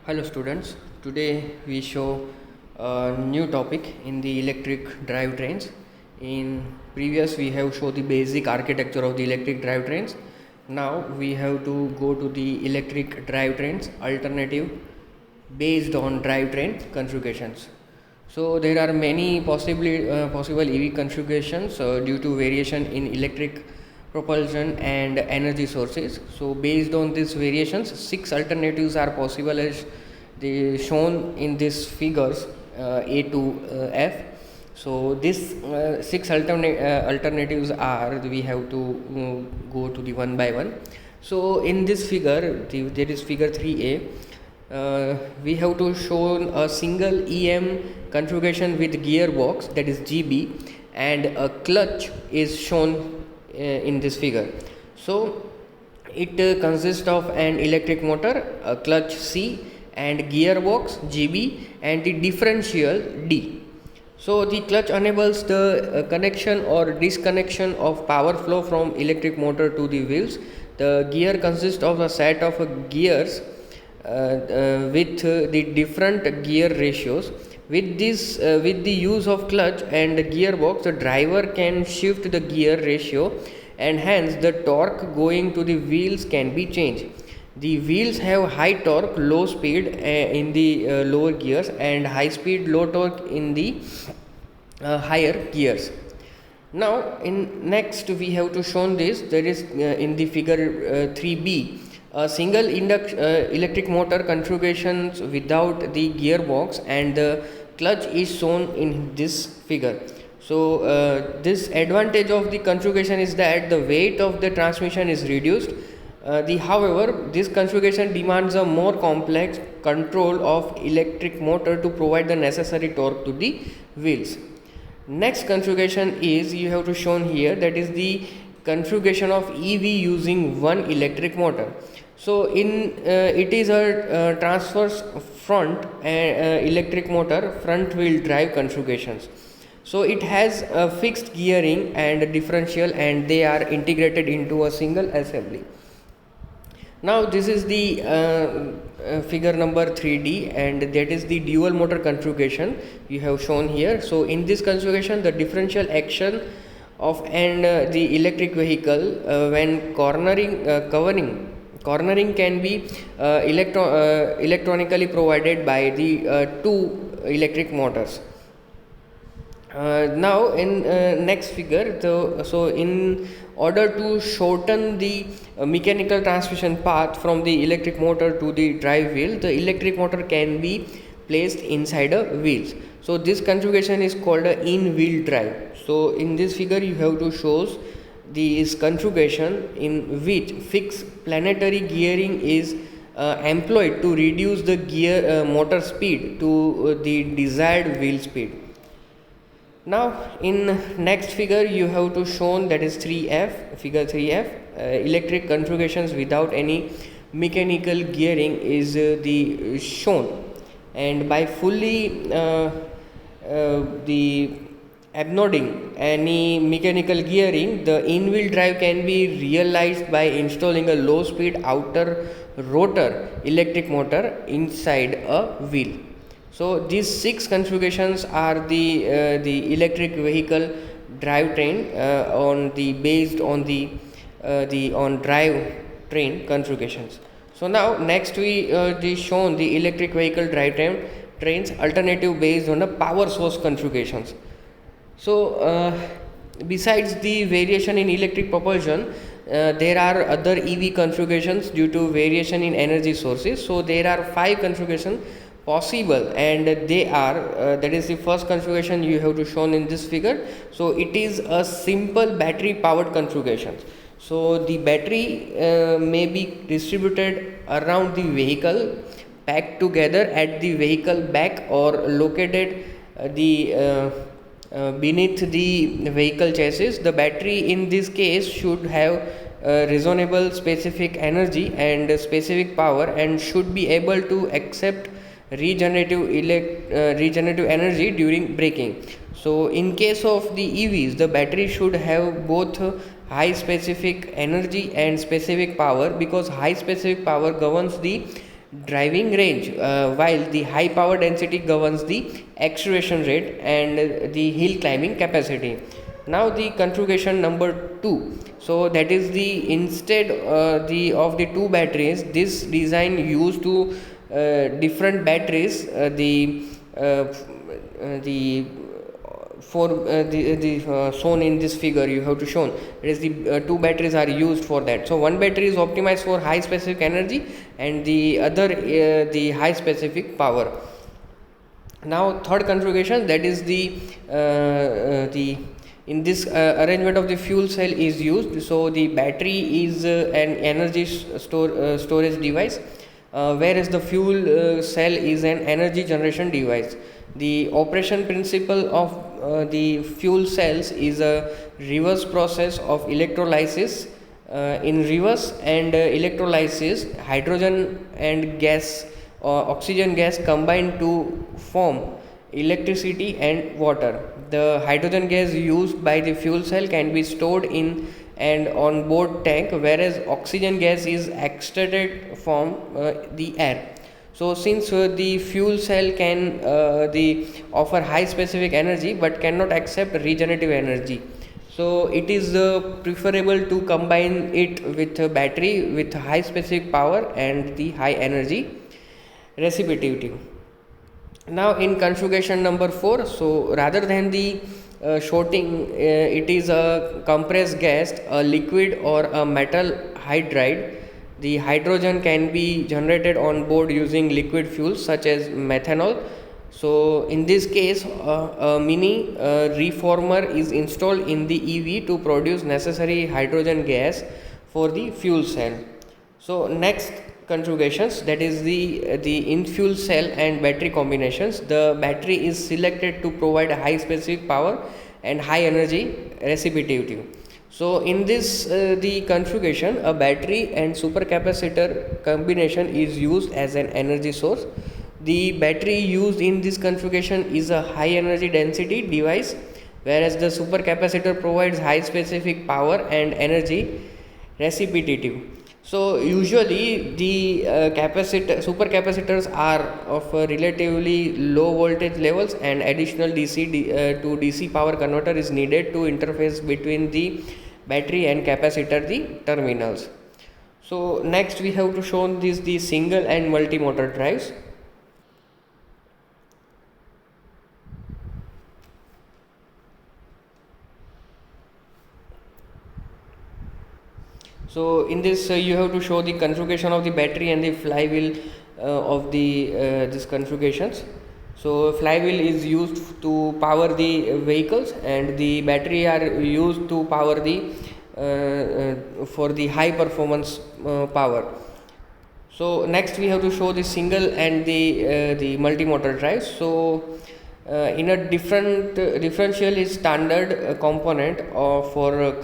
Hello students, today we show a new topic in the electric drivetrains. In previous we have shown the basic architecture of the electric drivetrains. Now we have to go to the electric drivetrains alternative based on drivetrain configurations. So there are many possible EV configurations due to variation in electric propulsion and energy sources. So based on these variations, 6 alternatives are possible as they shown in these figures A to F. So these alternatives are, we have to go to the one by one. So in this figure, there is figure 3A. We have to show a single EM configuration with gearbox, that is GB, and a clutch is shown in this figure. So it consists of an electric motor, a clutch C, and gearbox GB, and the differential D. So the clutch enables the connection or disconnection of power flow from electric motor to the wheels. The gear consists of a set of gears with the different gear ratios. With the use of clutch and gearbox, the driver can shift the gear ratio, and hence the torque going to the wheels can be changed. The wheels have high torque, low speed in the lower gears, and high speed, low torque in the higher gears. Now in next we have to show this, that is in the figure 3B, a single electric motor configurations without the gearbox and the clutch is shown in this figure. So this advantage of the configuration is that the weight of the transmission is reduced. However, this configuration demands a more complex control of electric motor to provide the necessary torque to the wheels. Next configuration is, you have to shown here, that is the configuration of EV using one electric motor. So it is a transverse front electric motor front wheel drive configurations. So it has a fixed gearing and differential, and they are integrated into a single assembly. Now this is the figure number 3D, and that is the dual motor configuration you have shown here. So in this configuration, the differential action of the electric vehicle when cornering can be electronically provided by the two electric motors. Now in next figure, so in order to shorten the mechanical transmission path from the electric motor to the drive wheel, the electric motor can be placed inside a wheels. So this configuration is called a in-wheel drive. So in this figure you have to show this configuration in which fixed planetary gearing is employed to reduce the gear motor speed to the desired wheel speed. Now in next figure you have to shown, that is 3F, figure 3F, electric configurations without any mechanical gearing is the shown, and by fully the abnodding any mechanical gearing, the in-wheel drive can be realized by installing a low speed outer rotor electric motor inside a wheel. So these 6 configurations are the electric vehicle drivetrain based on the drivetrain configurations. So now next we shown the electric vehicle drivetrains alternative based on the power source configurations. So besides the variation in electric propulsion, there are other EV configurations due to variation in energy sources. So there are 5 configurations possible, and they are that is the first configuration you have to shown in this figure. So it is a simple battery powered configuration. So the battery may be distributed around the vehicle, packed together at the vehicle back, or located beneath the vehicle chassis. The battery in this case should have reasonable specific energy and specific power, and should be able to accept regenerative energy during braking. So in case of the EVs, the battery should have both high specific energy and specific power, because high specific power governs the driving range, while the high power density governs the acceleration rate and the hill climbing capacity. Now the configuration number 2. So that is the instead the of the two batteries, this design used to different batteries, the for the shown in this figure you have to shown, it is the two batteries are used for that. So one battery is optimized for high specific energy and the other the high specific power. Now third configuration, that is the in this arrangement of the fuel cell is used. So the battery is an energy storage device, whereas the fuel cell is an energy generation device. The operation principle of the fuel cells is a reverse process of electrolysis. In reverse and electrolysis, hydrogen and gas oxygen gas combine to form electricity and water. The hydrogen gas used by the fuel cell can be stored in and on board tank, whereas oxygen gas is extracted from the air. So since the fuel cell can the offer high specific energy but cannot accept regenerative energy, so it is preferable to combine it with a battery with high specific power and the high energy reciprocative. Now in configuration number 4, so rather than the shorting, it is a compressed gas, a liquid or a metal hydride. The hydrogen can be generated on board using liquid fuels such as methanol. So in this case, a mini reformer is installed in the EV to produce necessary hydrogen gas for the fuel cell. So next configurations, that is the in fuel cell and battery combinations. The battery is selected to provide high specific power and high energy reciprocative. So in this the configuration, a battery and supercapacitor combination is used as an energy source. The battery used in this configuration is a high energy density device, whereas the supercapacitor provides high specific power and energy reciprocative. So usually the supercapacitors are of relatively low voltage levels, and additional to DC power converter is needed to interface between the battery and capacitor, the terminals. So next we have to show this the single and multi motor drives. So in this you have to show the configuration of the battery and the flywheel of the this configurations. So flywheel is used to power the vehicles, and the battery are used to power the for the high performance power. So next we have to show the single and the multi motor drives. So in a differential is standard component for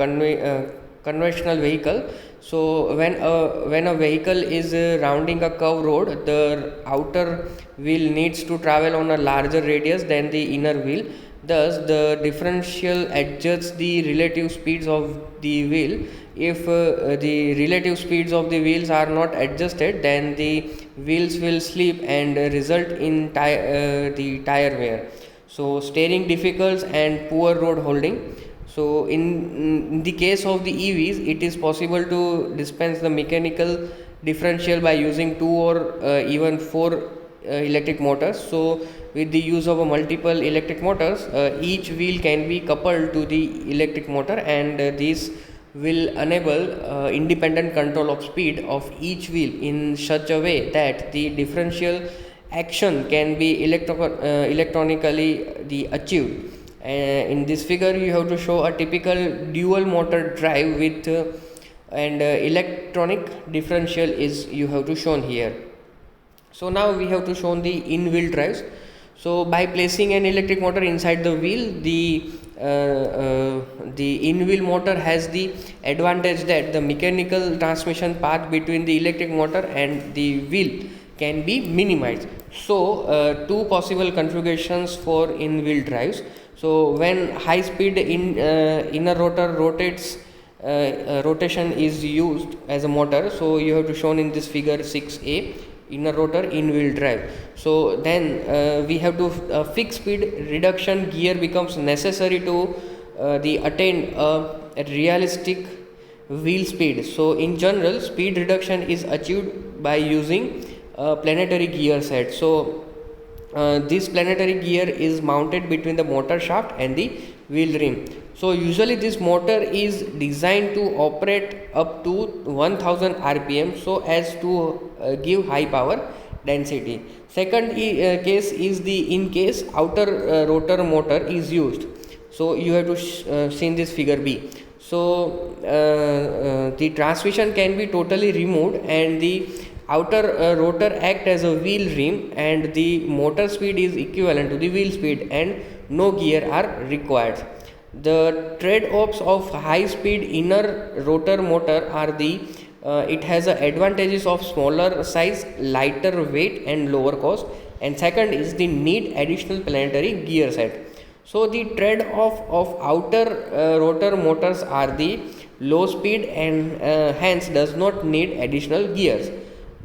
conventional vehicle. So when a vehicle is rounding a curve road, the outer wheel needs to travel on a larger radius than the inner wheel. Thus the differential adjusts the relative speeds of the wheel. If the relative speeds of the wheels are not adjusted, then the wheels will slip and result in the tire wear, so steering difficulties and poor road holding. So in the case of the EVs, it is possible to dispense the mechanical differential by using 2 or even 4 electric motors. So with the use of a multiple electric motors, each wheel can be coupled to the electric motor, and this will enable independent control of speed of each wheel in such a way that the differential action can be electronically achieved. In this figure you have to show a typical dual motor drive with and electronic differential is you have to shown here. So now we have to show the in wheel drives. So by placing an electric motor inside the wheel, the in wheel motor has the advantage that the mechanical transmission path between the electric motor and the wheel can be minimized. So two possible configurations for in wheel drives. So when high speed inner rotor rotates, rotation is used as a motor. So you have to shown in this figure 6a. inner rotor in wheel drive. So then we have to fixed speed reduction gear becomes necessary to the attain a realistic wheel speed. So in general, speed reduction is achieved by using a planetary gear set. So this planetary gear is mounted between the motor shaft and the wheel rim. So usually this motor is designed to operate up to 1000 rpm so as to give high power density. Second case is the in case outer rotor motor is used. So you have to see in this figure B. So the transmission can be totally removed and the outer rotor act as a wheel rim, and the motor speed is equivalent to the wheel speed and no gear are required. The trade-offs of high speed inner rotor motor are the it has the advantages of smaller size, lighter weight and lower cost, and second is the need additional planetary gear set. So the trade-off of outer rotor motors are the low speed and hence does not need additional gears,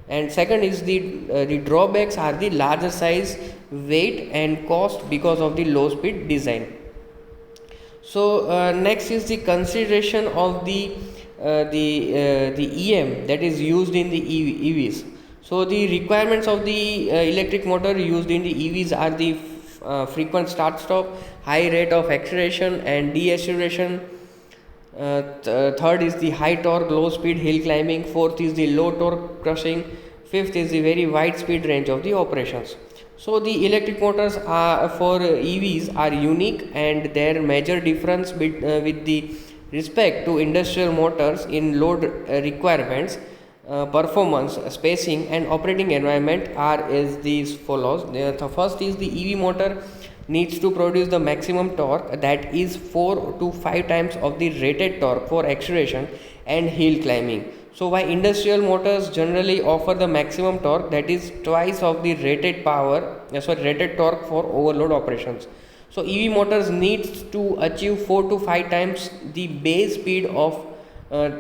and second is the drawbacks are the larger size, weight and cost because of the low speed design. So next is the consideration of the EM that is used in the EVs. So the requirements of the electric motor used in the EVs are the frequent start stop, high rate of acceleration and deceleration. Third is the high torque, low speed hill climbing. Fourth is the low torque crushing. Fifth is the very wide speed range of the operations. So the electric motors are for EVs are unique, and their major difference with the respect to industrial motors in load requirements, performance, spacing and operating environment are as these follows. The first is the EV motor needs to produce the maximum torque, that is 4 to 5 times of the rated torque for acceleration and hill climbing. So while industrial motors generally offer the maximum torque, that is twice of the rated rated torque for overload operations. So EV motors needs to achieve 4 to 5 times the base speed of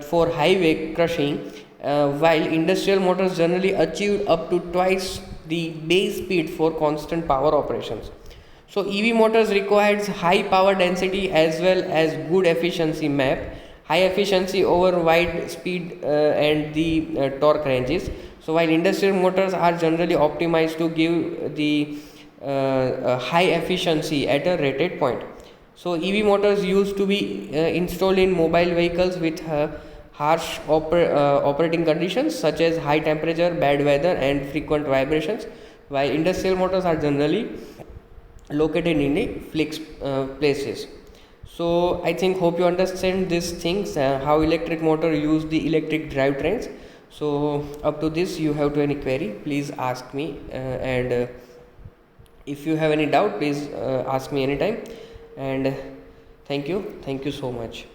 for highway crushing, while industrial motors generally achieve up to twice the base speed for constant power operations. So EV motors requires high power density as well as good efficiency map, high efficiency over wide speed and the torque ranges. So while industrial motors are generally optimized to give the high efficiency at a rated point. So EV motors used to be installed in mobile vehicles with harsh operating conditions such as high temperature, bad weather and frequent vibrations, while industrial motors are generally located in a fixed places. So I think hope you understand these things, how electric motor use the electric drivetrains. So up to this you have to any query, please ask me, and if you have any doubt please ask me anytime, and thank you so much.